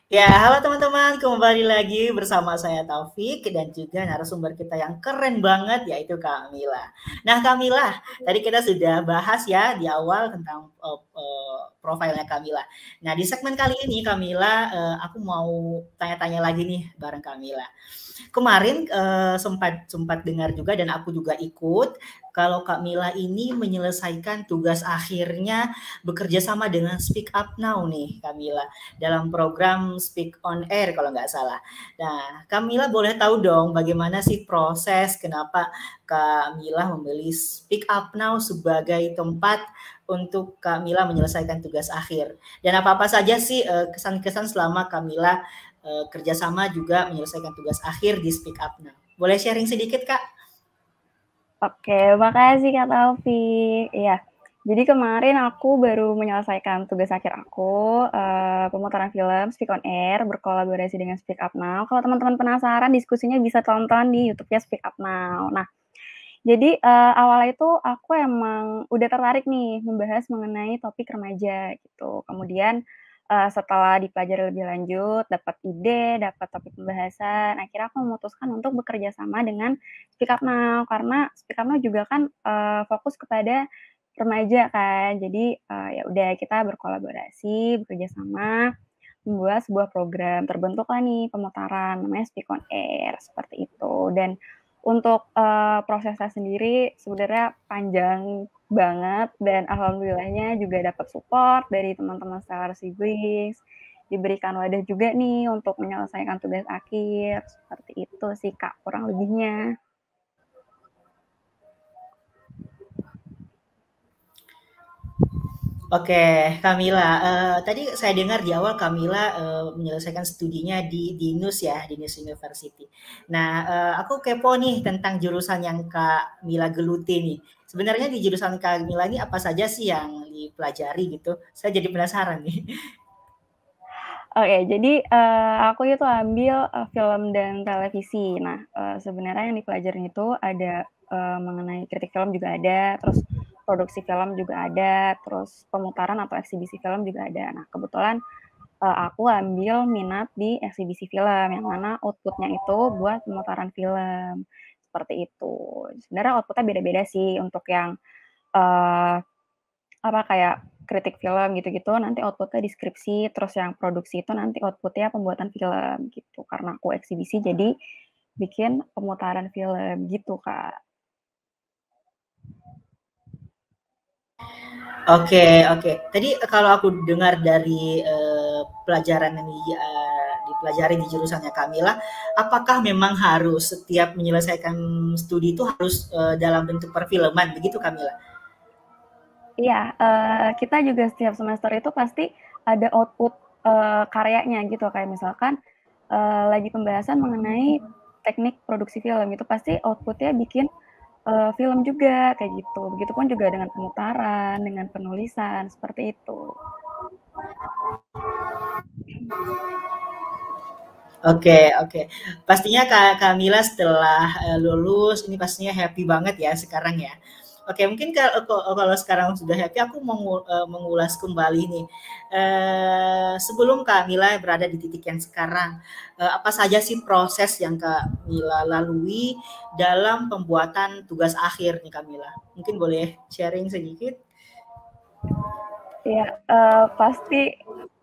Ya, halo teman-teman, kembali lagi bersama saya Taufik dan juga narasumber kita yang keren banget yaitu Kamila. Nah, Kamila, tadi kita sudah bahas ya di awal tentang profilnya Kamila. Nah, di segmen kali ini Kamila, aku mau tanya-tanya lagi nih bareng Kamila. Kemarin sempat sempat dengar juga dan aku juga ikut kalau Kak Mila ini menyelesaikan tugas akhirnya bekerja sama dengan Speak Up Now nih Kak Mila dalam program Speak on Air kalau nggak salah. Nah, Kak Mila boleh tahu dong bagaimana sih proses kenapa Kak Mila memilih Speak Up Now sebagai tempat untuk Kak Mila menyelesaikan tugas akhir dan apa-apa saja sih kesan-kesan selama Kak Mila kerjasama juga menyelesaikan tugas akhir di Speak Up Now. Boleh sharing sedikit, Kak? Oke, makasih Kak Taufik. Iya, jadi kemarin aku baru menyelesaikan tugas akhir aku, pemutaran film Speak on Air berkolaborasi dengan Speak Up Now. Kalau teman-teman penasaran diskusinya bisa tonton di YouTube-nya Speak Up Now. Nah, jadi awalnya itu aku emang udah tertarik nih membahas mengenai topik remaja gitu. Kemudian setelah dipelajari lebih lanjut, dapat ide, dapat topik pembahasan, akhirnya aku memutuskan untuk bekerja sama dengan Speak Up Now karena Speak Up Now juga kan fokus kepada remaja kan. Jadi ya udah kita berkolaborasi, bekerja sama membuat sebuah program. Terbentuklah nih pemutaran namanya Speak on Air seperti itu. Dan untuk prosesnya sendiri sebenarnya panjang banget dan alhamdulillahnya juga dapat support dari teman-teman Stellar Siblings, diberikan wadah juga nih untuk menyelesaikan tugas akhir, seperti itu sih Kak kurang lebihnya. Oke, Kamila. Tadi saya dengar di awal Kamila menyelesaikan studinya di NUS ya, di NUS University. Nah, aku kepo nih tentang jurusan yang Kak Mila geluti nih. Sebenarnya di jurusan Kak Mila ini apa saja sih yang dipelajari gitu? Saya jadi penasaran nih. Oke, jadi aku itu ambil film dan televisi. Nah, sebenarnya yang dipelajarin itu ada mengenai kritik film juga ada, terus produksi film juga ada, terus pemutaran atau eksibisi film juga ada. Nah, kebetulan aku ambil minat di eksibisi film, yang mana outputnya itu buat pemutaran film seperti itu. Sebenarnya outputnya beda-beda sih untuk yang uh, apa kayak kritik film gitu-gitu nanti outputnya deskripsi, terus yang produksi itu nanti outputnya pembuatan film gitu. Karena aku eksibisi jadi bikin pemutaran film gitu Kak. Oke, oke. Tadi kalau aku dengar dari pelajaran yang dipelajari di jurusannya Kamila, apakah memang harus setiap menyelesaikan studi itu harus dalam bentuk perfilman, begitu Kamila? Iya, kita juga setiap semester itu pasti ada output karyanya gitu kayak misalkan lagi pembahasan mengenai teknik produksi film itu pasti outputnya bikin film juga kayak gitu. Begitupun juga dengan pemutaran, dengan penulisan seperti itu. Oke, oke. Pastinya Kak Kamila setelah lulus ini pastinya happy banget ya sekarang ya. Oke, mungkin kalau sekarang sudah happy, aku mau mengulas kembali nih. Sebelum Kak Mila berada di titik yang sekarang, apa saja sih proses yang Kak Mila lalui dalam pembuatan tugas akhir nih Kak Mila? Mungkin boleh sharing sedikit? Iya, pasti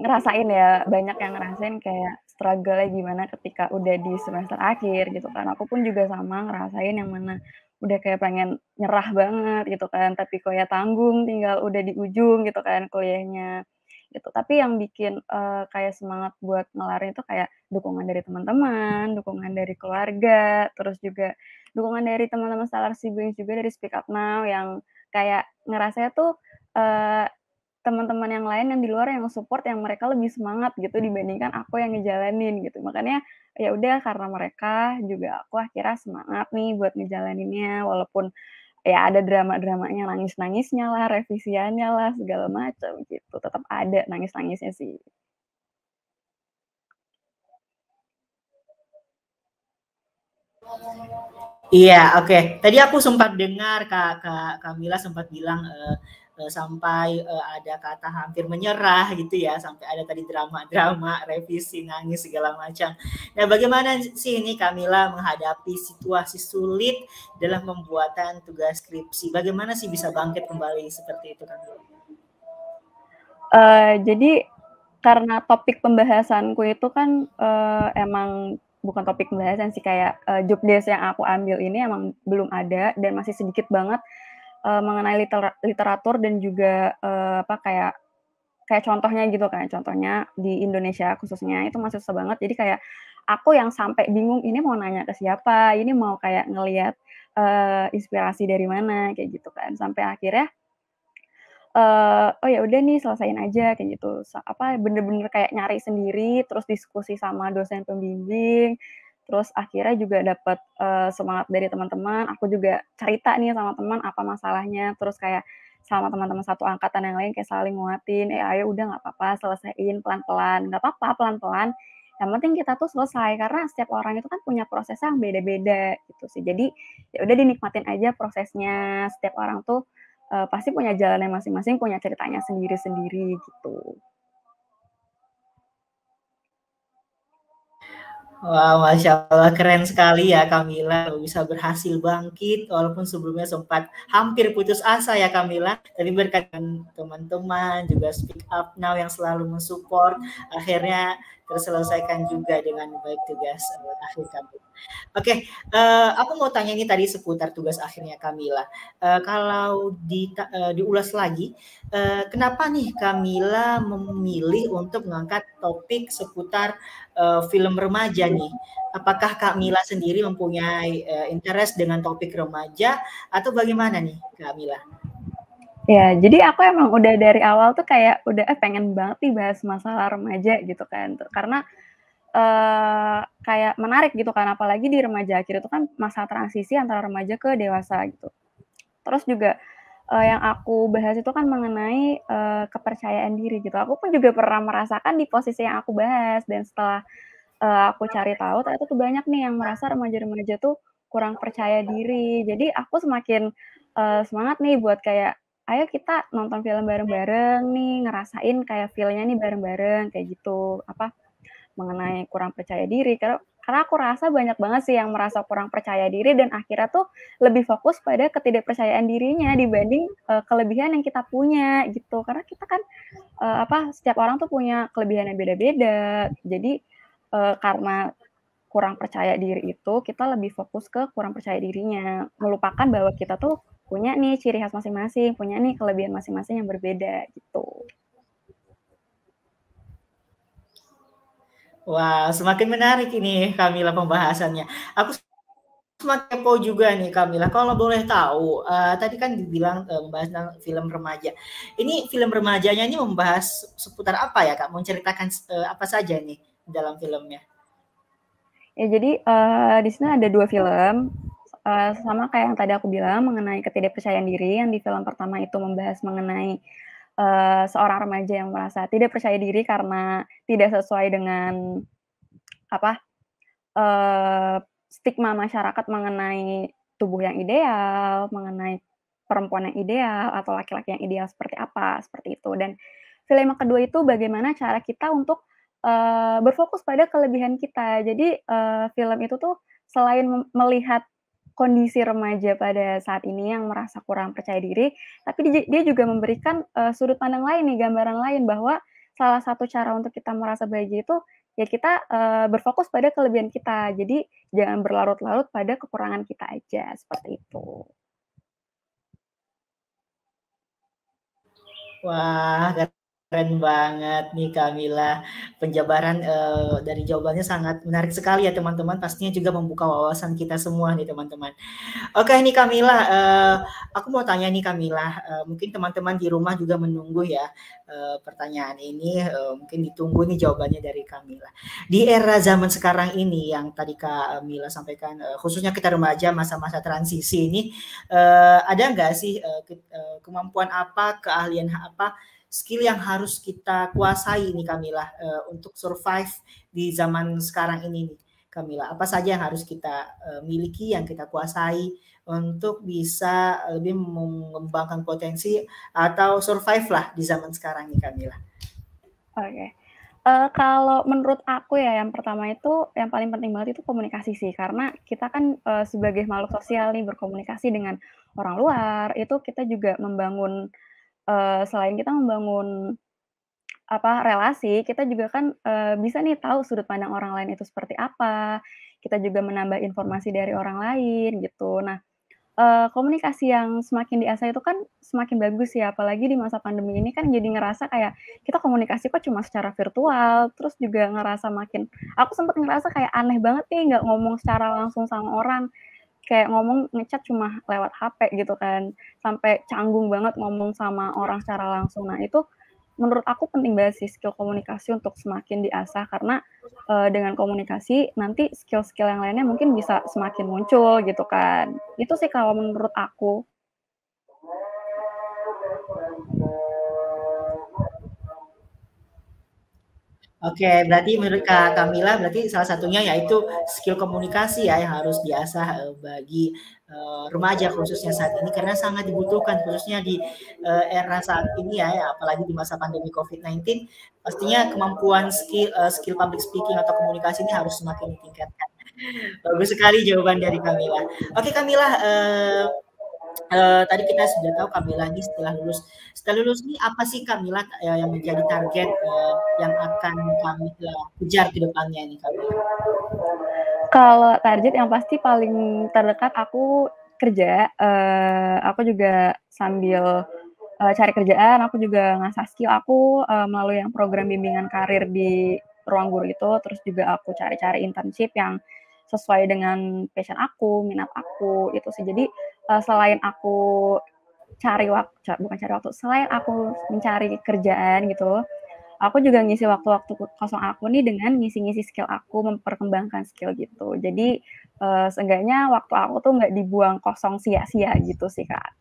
ngerasain ya, banyak yang ngerasain kayak struggle-nya gimana ketika udah di semester akhir gitu kan. Aku pun juga sama ngerasain yang mana udah kayak pengen nyerah banget gitu kan, tapi kok ya tanggung tinggal udah di ujung gitu kan kuliahnya, gitu. Tapi yang bikin, kayak semangat buat ngelarin itu kayak dukungan dari teman-teman, dukungan dari keluarga, terus juga dukungan dari teman-teman Stellar Siblings juga dari Speak Up Now yang kayak ngerasanya tuh, eee teman-teman yang lain yang di luar yang support yang mereka lebih semangat gitu dibandingkan aku yang ngejalanin gitu. Makanya ya udah karena mereka juga aku akhirnya semangat nih buat ngejalaninnya walaupun ya ada drama-dramanya, nangis-nangisnya lah, revisiannya lah, segala macam gitu. Tetap ada nangis-nangisnya sih. Iya, oke. Tadi aku sempat dengar Kak Kamila sempat bilang sampai ada kata hampir menyerah gitu ya, sampai ada tadi drama-drama, revisi, nangis segala macam. Nah, bagaimana sih ini Kamila menghadapi situasi sulit dalam pembuatan tugas skripsi? Bagaimana sih bisa bangkit kembali seperti itu Kamila? Jadi karena topik pembahasanku itu kan emang bukan topik pembahasan sih, kayak job desk yang aku ambil ini emang belum ada dan masih sedikit banget mengenai literatur dan juga kayak contohnya gitu kan, contohnya di Indonesia khususnya itu masih susah banget. Jadi kayak aku yang sampai bingung ini mau nanya ke siapa, ini mau kayak ngelihat inspirasi dari mana kayak gitu kan. Sampai akhirnya oh ya udah nih selesain aja kayak gitu. Bener-bener kayak nyari sendiri, terus diskusi sama dosen pembimbing, terus akhirnya juga dapat semangat dari teman-teman. Aku juga cerita nih sama teman apa masalahnya, terus kayak sama teman-teman satu angkatan yang lain kayak saling nguatin, ayo udah nggak apa-apa selesaiin pelan-pelan, nggak apa-apa pelan-pelan. Yang penting kita tuh selesai karena setiap orang itu kan punya prosesnya yang beda-beda gitu sih. Jadi ya udah dinikmatin aja prosesnya. Setiap orang tuh pasti punya jalannya masing-masing, punya ceritanya sendiri-sendiri gitu. Wah, Masya Allah, keren sekali ya Kamila, bisa berhasil bangkit, walaupun sebelumnya sempat hampir putus asa ya Kamila, tapi berkat teman-teman, juga Speak Up Now yang selalu mensupport, akhirnya terselesaikan juga dengan baik tugas akhir Kamila. Oke, aku mau tanya ini tadi seputar tugas akhirnya Kamila. Kalau diulas lagi, kenapa nih Kamila memilih untuk mengangkat topik seputar film remaja nih? Apakah Kak Mila sendiri mempunyai interest dengan topik remaja atau bagaimana nih Kak Mila? Ya, jadi aku emang udah dari awal tuh kayak udah pengen banget nih bahas masalah remaja gitu kan. Karena kayak menarik gitu kan, apalagi di remaja akhir itu kan masa transisi antara remaja ke dewasa gitu. Terus juga yang aku bahas itu kan mengenai kepercayaan diri gitu. Aku pun juga pernah merasakan di posisi yang aku bahas, dan setelah aku cari tahu ternyata tuh banyak nih yang merasa remaja-remaja tuh kurang percaya diri. Jadi aku semakin semangat nih buat kayak ayo kita nonton film bareng-bareng nih, ngerasain kayak feel-nya nih bareng-bareng kayak gitu. Mengenai kurang percaya diri, karena aku rasa banyak banget sih yang merasa kurang percaya diri dan akhirnya tuh lebih fokus pada ketidakpercayaan dirinya dibanding kelebihan yang kita punya gitu. Karena kita kan setiap orang tuh punya kelebihan yang beda-beda. Jadi karena kurang percaya diri itu, kita lebih fokus ke kurang percaya dirinya, melupakan bahwa kita tuh punya nih ciri khas masing-masing, punya nih kelebihan masing-masing yang berbeda gitu. Wah, semakin menarik ini Kamila pembahasannya. Aku semakin kepo juga nih Kamila. Kalau boleh tahu, tadi kan dibilang membahas tentang film remaja. Ini film remajanya ini membahas seputar apa ya Kak? Mau ceritakan apa saja nih dalam filmnya? Ya jadi di sini ada 2 film, sama kayak yang tadi aku bilang mengenai ketidakpercayaan diri. Yang di film pertama itu membahas mengenai seorang remaja yang merasa tidak percaya diri karena tidak sesuai dengan stigma masyarakat mengenai tubuh yang ideal, mengenai perempuan yang ideal atau laki-laki yang ideal seperti apa, seperti itu. Dan film yang kedua itu bagaimana cara kita untuk berfokus pada kelebihan kita. Jadi film itu tuh selain melihat kondisi remaja pada saat ini yang merasa kurang percaya diri, tapi dia juga memberikan sudut pandang lain nih, gambaran lain bahwa salah satu cara untuk kita merasa bahagia itu ya kita berfokus pada kelebihan kita. Jadi jangan berlarut-larut pada kekurangan kita aja, seperti itu. Wah, keren banget nih Kamila. Penjabaran dari jawabannya sangat menarik sekali ya teman-teman. Pastinya juga membuka wawasan kita semua nih teman-teman. Oke nih Kamila, aku mau tanya nih Kamila, mungkin teman-teman di rumah juga menunggu ya pertanyaan ini, mungkin ditunggu nih jawabannya dari Kamila. Di era zaman sekarang ini yang tadi Kak Mila sampaikan, khususnya kita remaja masa-masa transisi ini, ada nggak sih kemampuan apa, keahlian apa, skill yang harus kita kuasai nih Kamila untuk survive di zaman sekarang ini nih Kamila? Apa saja yang harus kita miliki, yang kita kuasai untuk bisa lebih mengembangkan potensi atau survive lah di zaman sekarang nih Kamila? Oke. Kalau menurut aku ya, yang pertama itu, yang paling penting banget itu komunikasi sih. Karena kita kan, sebagai makhluk sosial nih, berkomunikasi dengan orang luar, itu kita juga membangun, selain kita membangun, relasi, kita juga kan, bisa nih tahu sudut pandang orang lain itu seperti apa, kita juga menambah informasi dari orang lain, gitu. Nah, komunikasi yang semakin diasah itu kan semakin bagus ya, apalagi di masa pandemi ini kan jadi ngerasa kayak kita komunikasi kok cuma secara virtual, terus juga ngerasa makin aku sempet ngerasa kayak aneh banget nih nggak ngomong secara langsung sama orang, kayak ngomong nge-chat cuma lewat HP gitu kan, sampai canggung banget ngomong sama orang secara langsung. Nah itu menurut aku penting banget sih skill komunikasi untuk semakin diasah karena, dengan komunikasi nanti skill-skill yang lainnya mungkin bisa semakin muncul gitu kan. Itu sih kalau menurut aku. Oke, berarti menurut Kak Kamila berarti salah satunya yaitu skill komunikasi ya yang harus diasah bagi remaja khususnya saat ini karena sangat dibutuhkan khususnya di era saat ini ya, apalagi di masa pandemi COVID-19 pastinya kemampuan skill public speaking atau komunikasi ini harus semakin ditingkatkan. Bagus sekali jawaban dari Kamila. Oke Kamila, tadi kita sudah tahu Kamila ini setelah lulus ini apa sih Kamila yang menjadi target yang akan Kamila kejar ke depannya nih Kamila? Kalau target yang pasti paling terdekat aku kerja, aku juga sambil, cari kerjaan, aku juga ngasah skill aku, melalui yang program bimbingan karir di Ruang Guru itu, terus juga aku cari-cari internship yang sesuai dengan passion aku, minat aku, itu sih. Jadi, selain aku bukan cari waktu, selain aku mencari kerjaan gitu, aku juga ngisi waktu-waktu kosong aku nih dengan ngisi-ngisi skill aku, memperkembangkan skill gitu. Jadi, seenggaknya waktu aku tuh nggak dibuang kosong sia-sia gitu sih, Kak.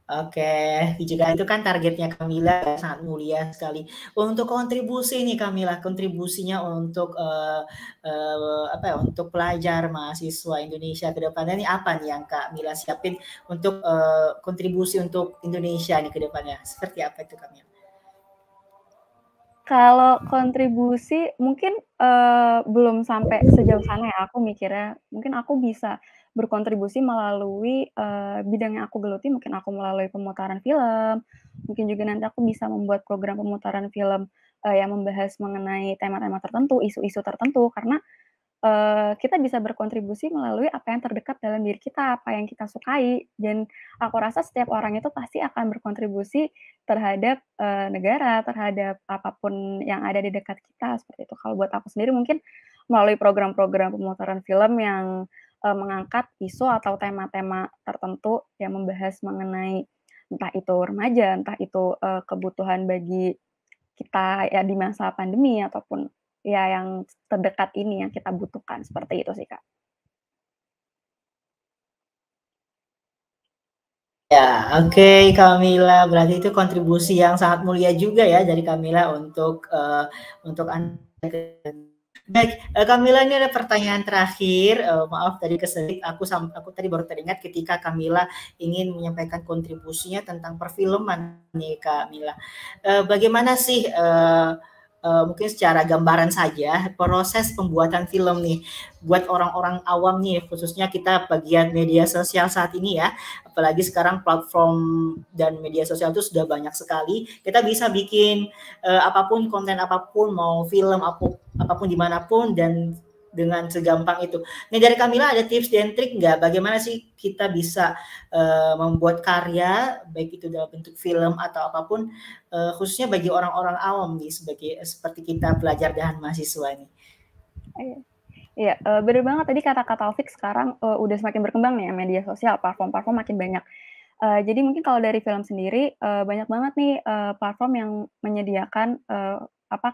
Oke, juga itu kan targetnya Kamila sangat mulia sekali. Untuk kontribusi nih Kamila, kontribusinya untuk apa ya, untuk pelajar mahasiswa Indonesia ke depannya ini apa nih yang Kak Mila siapin untuk kontribusi untuk Indonesia nih ke depannya? Seperti apa itu Kamila? Kalau kontribusi mungkin, belum sampai sejauh sana ya aku mikirnya. Mungkin aku bisa berkontribusi melalui, bidang yang aku geluti, mungkin aku melalui pemutaran film, mungkin juga nanti aku bisa membuat program pemutaran film, yang membahas mengenai tema-tema tertentu, isu-isu tertentu, karena kita bisa berkontribusi melalui apa yang terdekat dalam diri kita, apa yang kita sukai, dan aku rasa setiap orang itu pasti akan berkontribusi terhadap, negara, terhadap apapun yang ada di dekat kita, seperti itu. Kalau buat aku sendiri mungkin melalui program-program pemutaran film yang, mengangkat isu atau tema-tema tertentu yang membahas mengenai entah itu remaja, entah itu, kebutuhan bagi kita ya di masa pandemi ataupun ya yang terdekat ini yang kita butuhkan, seperti itu sih, Kak. Ya, oke Kamila, berarti itu kontribusi yang sangat mulia juga ya dari Kamila untuk Anda. Baik, Kamila ini ada pertanyaan terakhir, maaf tadi keselip aku tadi baru teringat ketika Kamila ingin menyampaikan kontribusinya tentang perfilman nih Kamila. Bagaimana sih, mungkin secara gambaran saja proses pembuatan film nih, buat orang-orang awam nih, khususnya kita bagian media sosial saat ini ya, apalagi sekarang platform dan media sosial itu sudah banyak sekali, kita bisa bikin, apapun, konten apapun, mau film apapun dimanapun dan dengan segampang itu. Nih dari Kamila ada tips dan trik nggak bagaimana sih kita bisa membuat karya baik itu dalam bentuk film atau apapun khususnya bagi orang-orang awam nih seperti kita pelajar dan mahasiswa nih. Iya. Iya, bener banget tadi kata Kak Taufik sekarang, udah semakin berkembang nih ya media sosial, platform-platform makin banyak. Jadi mungkin kalau dari film sendiri, banyak banget nih, platform yang menyediakan,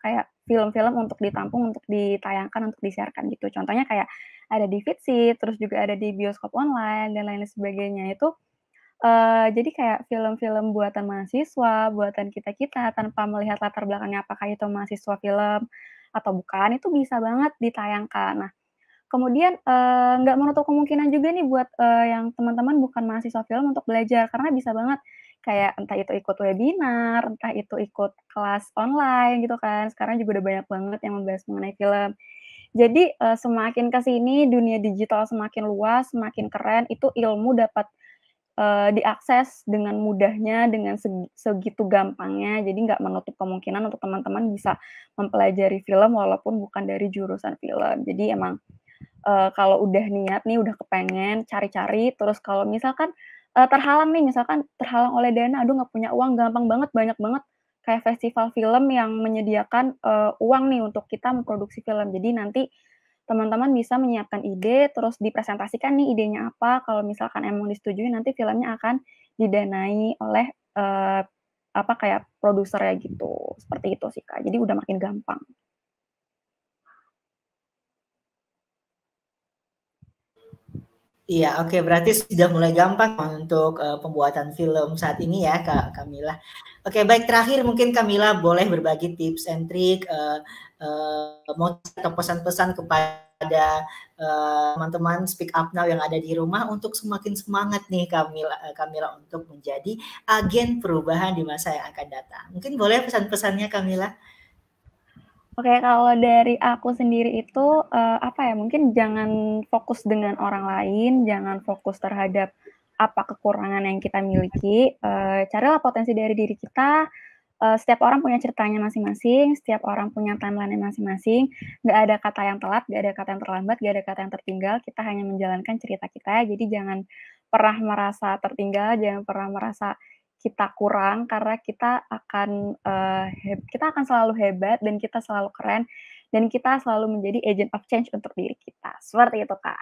kayak film-film untuk ditampung, untuk ditayangkan, untuk disiarkan gitu. Contohnya kayak ada di Vidsy, terus juga ada di bioskop online dan lain sebagainya. Itu, jadi kayak film-film buatan mahasiswa, buatan kita-kita tanpa melihat latar belakangnya apakah itu mahasiswa film atau bukan, itu bisa banget ditayangkan. Nah, Kemudian, nggak menutup kemungkinan juga nih buat, yang teman-teman bukan mahasiswa film untuk belajar, karena bisa banget kayak entah itu ikut webinar, entah itu ikut kelas online gitu kan, sekarang juga udah banyak banget yang membahas mengenai film. Jadi, semakin ke sini dunia digital semakin luas, semakin keren, itu ilmu dapat, diakses dengan mudahnya, dengan segitu gampangnya, jadi nggak menutup kemungkinan untuk teman-teman bisa mempelajari film walaupun bukan dari jurusan film. Jadi emang, kalau udah niat nih, udah kepengen, cari-cari, terus kalau misalkan, terhalang nih, misalkan terhalang oleh dana, "Aduh nggak punya uang," gampang banget, banyak banget kayak festival film yang menyediakan, uang nih untuk kita memproduksi film. Jadi nanti teman-teman bisa menyiapkan ide, terus dipresentasikan nih idenya apa, kalau misalkan emang disetujui nanti filmnya akan didanai oleh, apa, kayak produsernya gitu, seperti itu sih, Kak. Jadi udah makin gampang. Iya, oke, berarti sudah mulai gampang untuk, pembuatan film saat ini ya, Kak Kamila. Oke, baik, terakhir mungkin Kamila boleh berbagi tips and trik, atau pesan-pesan kepada, teman-teman Speak Up Now yang ada di rumah untuk semakin semangat nih Kamila untuk menjadi agen perubahan di masa yang akan datang. Mungkin boleh pesan-pesannya Kamila? Oke, kalau dari aku sendiri itu, apa ya, mungkin jangan fokus dengan orang lain, jangan fokus terhadap apa kekurangan yang kita miliki, carilah potensi dari diri kita, setiap orang punya ceritanya masing-masing, setiap orang punya timeline-nya masing-masing, nggak ada kata yang telat, nggak ada kata yang terlambat, nggak ada kata yang tertinggal, kita hanya menjalankan cerita kita, jadi jangan pernah merasa tertinggal, jangan pernah merasa kita kurang, karena kita akan selalu hebat dan kita selalu keren, dan kita selalu menjadi agent of change untuk diri kita, seperti itu, Kak.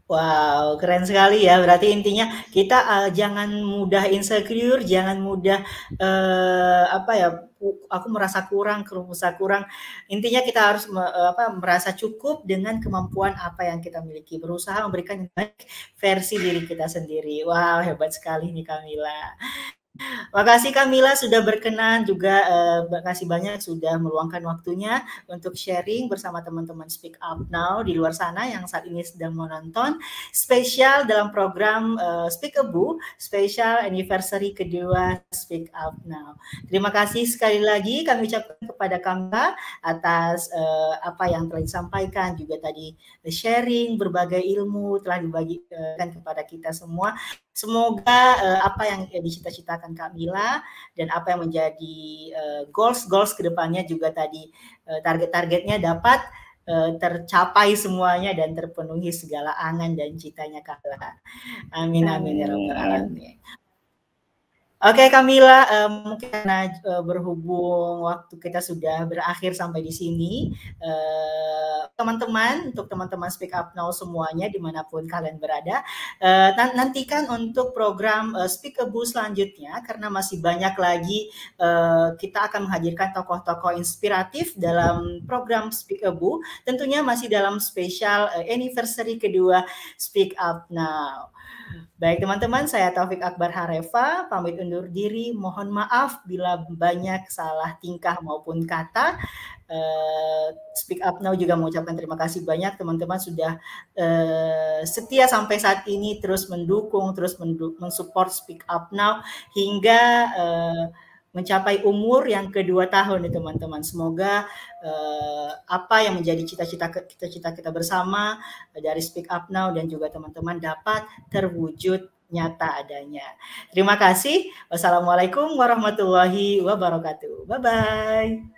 Wow, keren sekali ya. Berarti intinya kita, jangan mudah insecure, jangan mudah, apa ya, aku merasa kurang, merasa kurang. Intinya kita harus merasa cukup dengan kemampuan apa yang kita miliki, berusaha memberikan yang terbaik versi diri kita sendiri. Wow, hebat sekali nih Kamila. Makasih Kamila sudah berkenan juga, makasih banyak sudah meluangkan waktunya untuk sharing bersama teman-teman Speak Up Now di luar sana yang saat ini sedang menonton spesial dalam program, Speakable, spesial anniversary kedua Speak Up Now. Terima kasih sekali lagi kami ucapkan kepada Kamila atas, apa yang telah disampaikan, juga tadi sharing berbagai ilmu telah dibagikan kepada kita semua. Semoga apa yang dicita-citakan Kak Mila dan apa yang menjadi goals ke depannya juga tadi target-targetnya dapat tercapai semuanya dan terpenuhi segala angan dan citanya Kak Mila. Amin amin ya rabbal alamin. Oke Kamila, mungkin karena berhubung waktu kita sudah berakhir sampai di sini, teman-teman, untuk teman-teman Speak Up Now semuanya dimanapun kalian berada, nantikan untuk program Speakable selanjutnya karena masih banyak lagi kita akan menghadirkan tokoh-tokoh inspiratif dalam program Speakable, tentunya masih dalam spesial anniversary kedua Speak Up Now. Baik teman-teman, saya Taufik Akbar Harefa, pamit undur diri. Mohon maaf bila banyak salah tingkah maupun kata. Speak Up Now juga mengucapkan terima kasih banyak teman-teman sudah setia sampai saat ini, terus mendukung, terus mensupport Speak Up Now hingga mencapai umur yang kedua tahun nih teman-teman. Semoga apa yang menjadi cita-cita kita bersama dari Speak Up Now dan juga teman-teman dapat terwujud nyata adanya. Terima kasih. Wassalamualaikum warahmatullahi wabarakatuh. Bye-bye.